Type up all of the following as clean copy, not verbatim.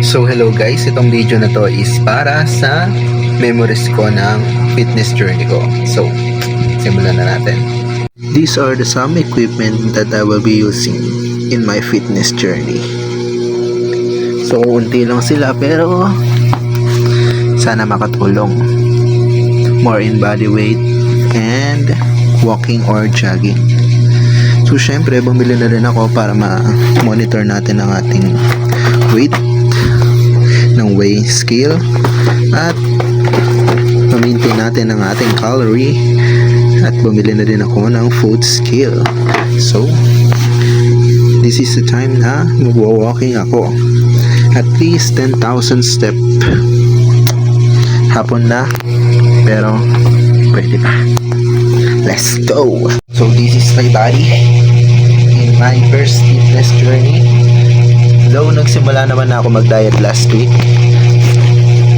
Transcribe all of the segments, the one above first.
So hello guys, itong video na to is para sa memories ko ng fitness journey ko. So, simulan na natin. These are the some equipment that I will be using in my fitness journey. So, unti lang sila pero sana makatulong. More in body weight and walking or jogging. So, syempre, bumili na rin ako para ma-monitor natin ang ating weight ng weighing scale at ma-maintain natin ang ating calorie at bumili na din ako ng food scale. So, this is the time na mag-walking ako. At least 10,000 step. Hapon na, pero pwede pa. Let's go! So, this is my body in my first fitness journey. Though nagsimula naman na ako mag-diet last week,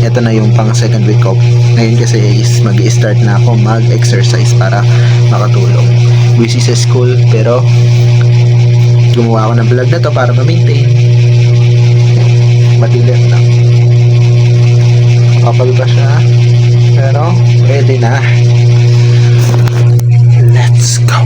ito na yung pang second week ko. Ngayon kasi is mag-i-start na ako mag-exercise para makatulong. Busy sa school pero gumawa ako ng vlog na to para ma-maintain. Matilit na. Kapal pa siya pero ready na. Let's go!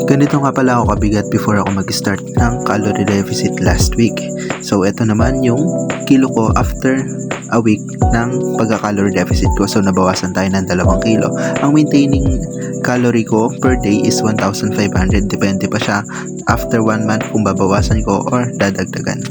Ganito nga pala ako kabigat before ako mag-start ng calorie deficit last week. So, ito naman yung kilo ko after a week ng pagka-calorie deficit ko. So, nabawasan tayo ng 2 kilo. Ang maintaining calorie ko per day is 1,500. Depende pa siya after 1 month kung babawasan ko or dadagdagan.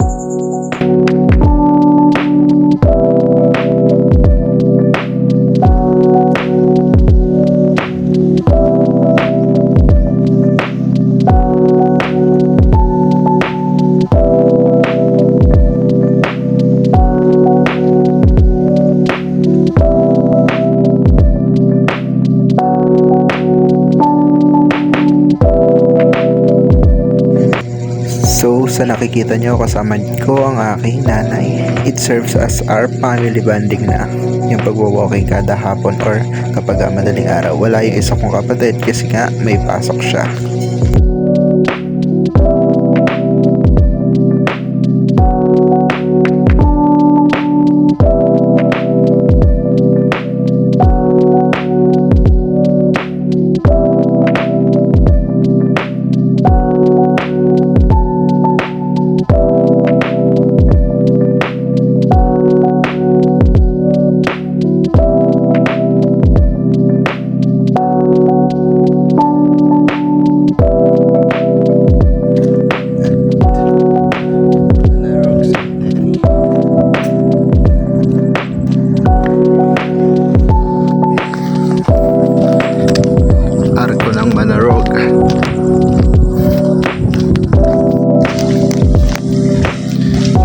So, sa nakikita nyo, kasama ko ang aking nanay. It serves as our family bonding na. Yung pagwa-walking kada hapon or kapag madaling araw. Wala yung isa kong kapatid kasi nga may pasok siya.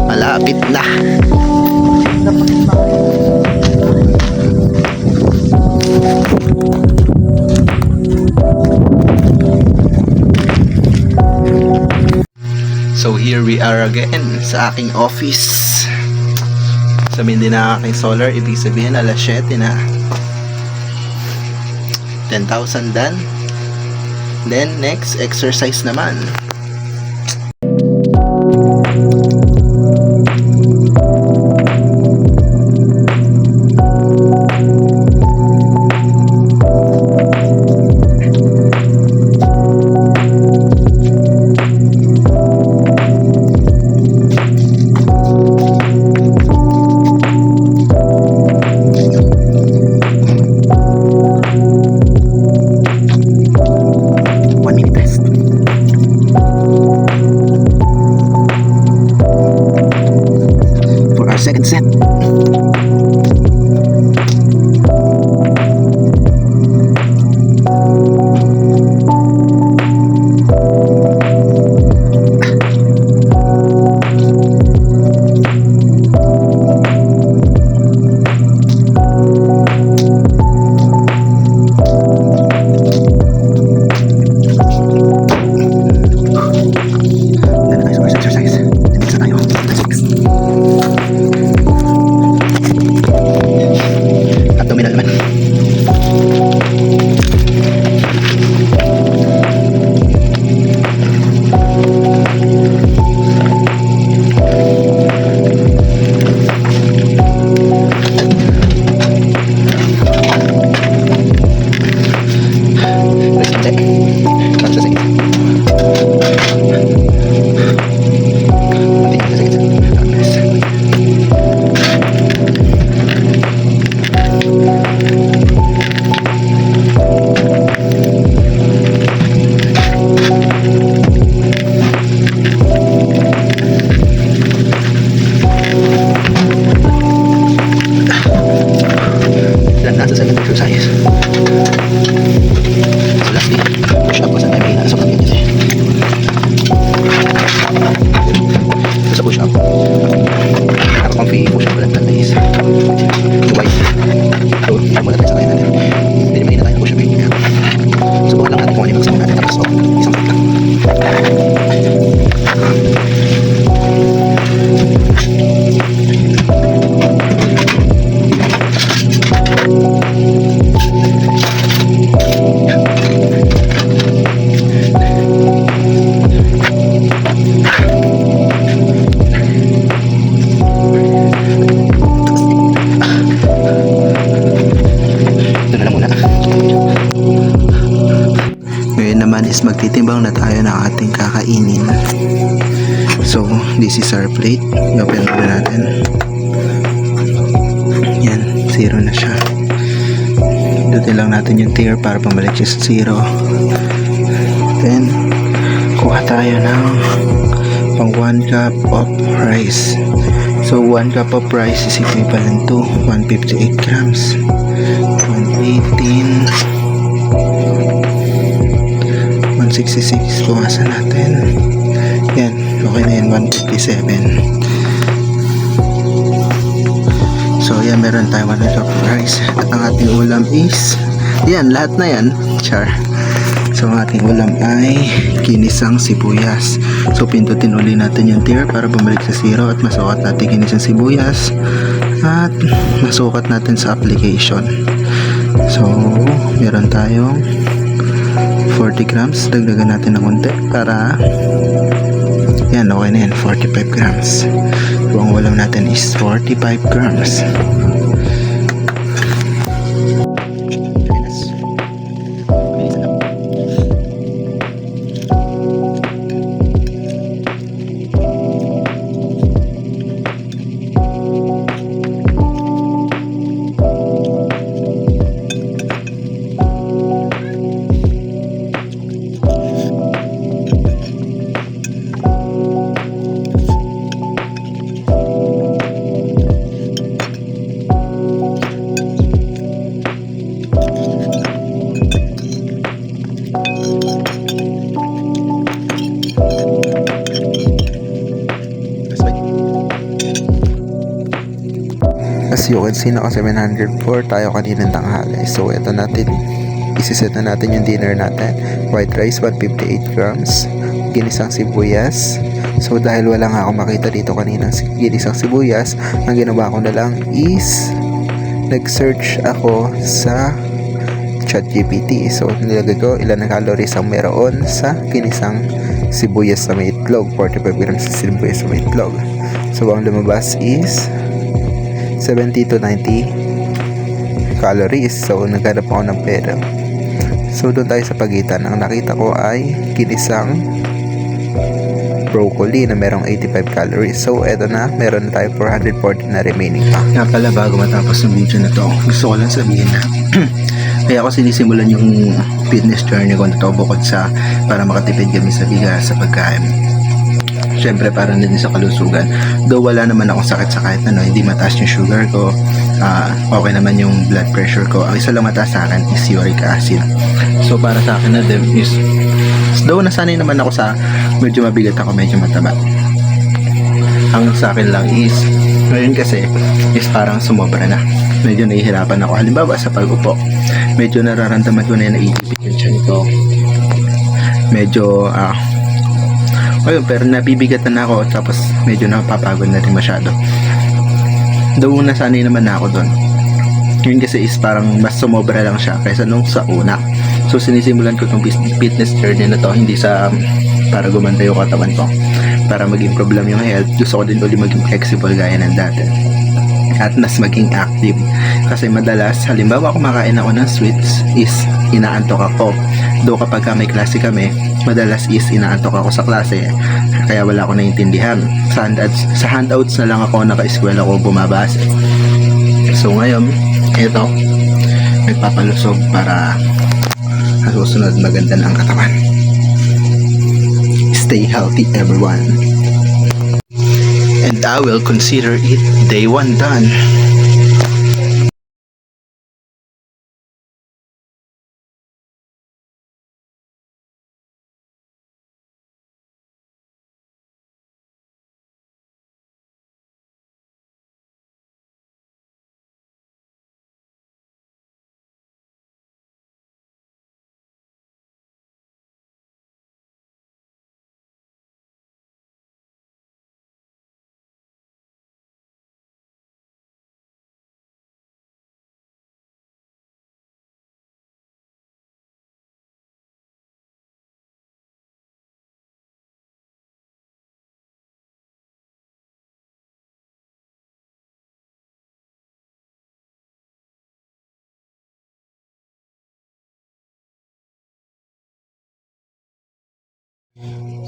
Malapit na. So here we are again sa aking office. Sabihin din na aking solar, ibig sabihin alas 7 na. 10,000 done. Then next exercise naman. Second set. Exercise. Exercise. Napaka-comfy po siya balat natin is white. So, muna tayo sa kaya natin. Medyo mahina tayo na po siya baby. Subukan lang natin kung ano yung maximum natin. Tapos, isang click lang. Doon na lang muna. Ngayon naman is magtitimbang na tayo ng ating kakainin. So, this is our plate. I-open na natin. Yan, 0 na siya. Dutin lang natin yung tier para pumalik siya sa 0. Then, kuha tayo ng pang 1 cup of rice. So, 1 cup of rice is equivalent to 158 grams. 118, 166, bukasan natin. Yan, okay na yan, 157. So, yan, meron tayo 1 cup of rice. At ang ating ulam is, yan, lahat na yan, char. So, ang ating ulam ay kinisang sibuyas. So, pindutin uli natin yung tier para bumalik sa 0 at masukat natin kinisang sibuyas at masukat natin sa application. So, meron tayong 40 grams. Dagdagan natin ng konti para yan, okay na yan, 45 grams. So, ang ulam natin is 45 grams. As you can see, naka 704 tayo kaninang tanghali. So, ito natin, isiset na natin yung dinner natin. White rice, 158 grams. Ginisang sibuyas. So, dahil wala nga ako makita dito kaninang ginisang sibuyas, ang ginawa ko na lang is nag-search ako sa ChatGPT. So, nilagay ko ilan na calories ang meron sa ginisang sibuyas sa may itlog. 45 grams sa sibuyas sa may itlog. So, ang lumabas is 70 to 90 calories. So, naghanap ako ng pera. So, doon tayo sa pagitan. Ang nakita ko ay kinisang broccoli na merong 85 calories. So, eto na. Meron na tayo 440 na remaining pa. Nga pala, bago matapos ng video na to, gusto ko lang sabihin na kaya ako sinisimulan yung fitness journey ko na to bukod sa para makatipid kami sa bigas, sa pagkain. Siyempre para na din sa kalusugan. Though wala naman akong sakit sa kahit ano, hindi mataas yung sugar ko, okay naman yung blood pressure ko. Ang isa lang mataas sa akin is uric acid. So para sa akin na din is, though nasanay naman ako sa medyo mabigat ako, medyo mataba. Ang sa akin lang is, ngayon kasi is parang sumobra na. Medyo nahihirapan ako. Halimbawa sa pag-upo, medyo nararamdaman ko na naiipit yung tiyan ko. Medyo ayun, pero nabibigatan na ako tapos medyo napapagod na rin masyado. Though nasanay naman na ako doon. Yun kasi is parang mas sumobra lang siya kaysa nung sa una. So sinisimulan ko itong fitness journey na to hindi sa para gumanda yung katawan ko, para mag-improve lang yung health. Gusto ko din ulit maging flexible gaya ng dati at mas maging active. Kasi madalas, halimbawa kumakain ako ng sweets is inaantok ako. Though kapag may klase kami, madalas is inaantok ako sa klase. Kaya wala ako naintindihan. Sa handouts na lang ako naka-eskwela ko bumabase. So ngayon, ito, nagpapalusog para sa susunod maganda na ang katawan. Stay healthy everyone. And I will consider it day 1 done.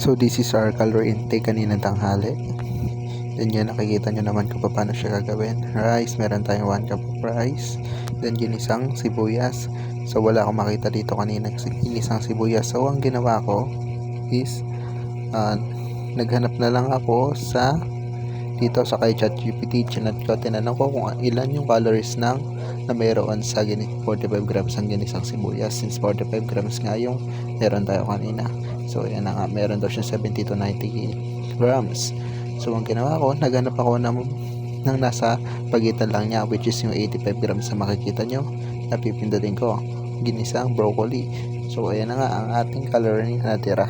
So this is our calorie intake kanina tanghali. Then yun, nakikita nyo naman kung paano siya gagawin. Rice, meron tayong 1 cup of rice. Then ginisang sibuyas. So wala akong makita dito kanina ginisang sibuyas. So ang ginawa ko is naghanap na lang ako dito sa kay ChatGPT. Chinat ko, tinanong ko kung ilan yung calories na mayroon sa 45 grams ang ginisang sibuyas, since 45 grams nga yung meron tayo kanina. So yan na nga, meron daw siya 70 to 90 grams. So ang ginawa ko, naghanap ako ng nasa pagitan lang niya, which is yung 85 grams na makikita nyo, napipindutin ko ginisang broccoli. So ayan na nga ang ating calorie na natira.